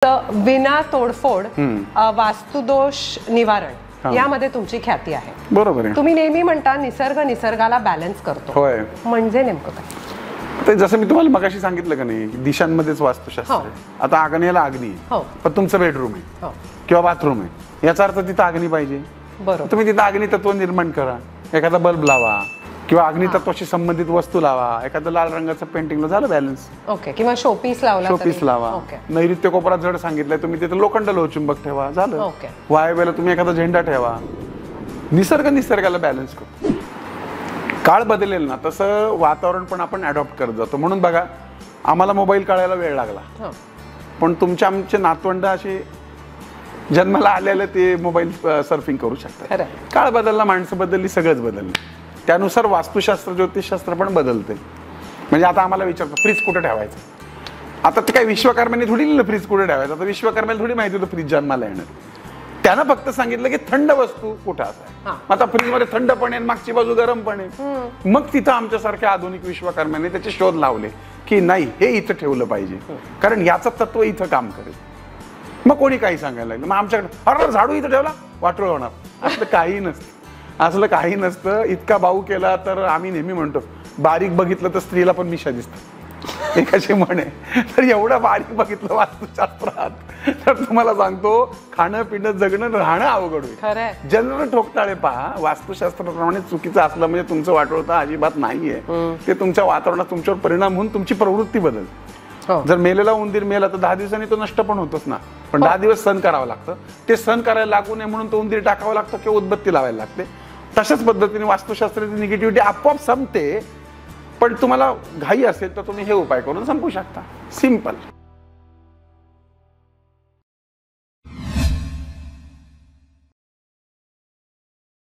विना तोडफोड वास्तुदोष निवारण यामध्ये तुमची ख्याती आहे. बरोबर आहे. तुम्ही नेहमी म्हणता निसर्ग निसर्गाला बॅलन्स करतो. होय. म्हणजे नेमकं काय? ते जसं मी तुम्हाला मगाशी सांगितलं का नाही, दिशांमध्येच वास्तुशास्त्र आहे. आता आग्नेयाला अग्नी आहे, पण तुमचं बेडरूम आहे किंवा बाथरूम आहे, याचा अर्थ तिथं अग्नी पाहिजे. बरोबर. तुम्ही तिथं अग्नी तत्व निर्माण करा, एखादा बल्ब लावा किंवा अग्नी तत्वाशी संबंधित वस्तू लावा, एखादं लाल रंगाचं पेंटिंग झालं बॅलन्स. ओके. किंवा शोपीस लावला, शोपीस लावा. नैऋत्य कोपरा जड सांगितलंय, तुम्ही तिथे लोखंड लोहचुंबक ठेवा, झालं. वायव्याला तुम्ही एखादा झेंडा ठेवा. निसर्ग निसर्गाला बॅलन्स करतो. काळ बदलेल ना तसं वातावरण पण आपण अडॉप्ट करत जातो. म्हणून बघा, आम्हाला मोबाईल कळायला वेळ लागला, पण तुमचे आमचे नातवंड असे जन्माला आलेले ते मोबाईल सर्फिंग करू शकतात. काळ बदलला, माणसं बदलली, सगळंच बदललं. त्यानुसार वास्तुशास्त्र ज्योतिषशास्त्र पण बदलते. म्हणजे आता आम्हाला विचारतो फ्रीज कुठे ठेवायचं. आता ते काही विश्वकर्माने थोडी लिहिलं फ्रीज कुठे ठेवायचं. आता विश्वकर्माला थोडी माहिती होतं फ्रीज जन्माला येणार. त्यानं फक्त सांगितलं की थंड वस्तू कुठं असाय. आता फ्रीज मध्ये थंड पण आहे, मागची बाजू गरम पण आहे. मग तिथं आमच्यासारख्या आधुनिक विश्वकर्म्याने त्याचे शोध लावले की नाही, हे इथं ठेवलं पाहिजे, कारण याचं तत्व इथं काम करेल. मग कोणी काही सांगायला लागलं. मग आमच्याकडे अरे झाडू इथं ठेवला, वाटोळ होणार. असलं काही नसतं. असलं काही नसतं. इतका भाऊ केला तर आम्ही नेहमी म्हणतो, बारीक बघितलं तर स्त्रीला पण मिशा दिसतात, एक अशी म्हण आहे. तर एवढं बारीक बघितलं वास्तुशास्त्रात तर तुम्हाला सांगतो, खाणं पिणं जगणं राहणं अवघड होईल. जनरल ठोकताळे पहा, वास्तुशास्त्राप्रमाणे चुकीचं असलं म्हणजे तुमचं वाटोळता अजिबात नाहीये. ते तुमच्या वातावरणात तुमच्यावर परिणाम होऊन तुमची प्रवृत्ती बदलते. जर मेलेला उंदीर मेला तर 10 दिवसांनी तो नष्ट पण होतोच ना, पण 10 दिवस सहन करावं लागतं. ते सहन करायला लागू नये म्हणून तो उंदीर टाकावं लागतं किंवा उदबत्ती लावायला लागते. तशाच पद्धतीने वास्तुशास्त्राची निगेटिव्हिटी आपोआप संपते. पण तुम्हाला घाई असेल तर तुम्ही हे उपाय करून संपू शकता. सिंपल.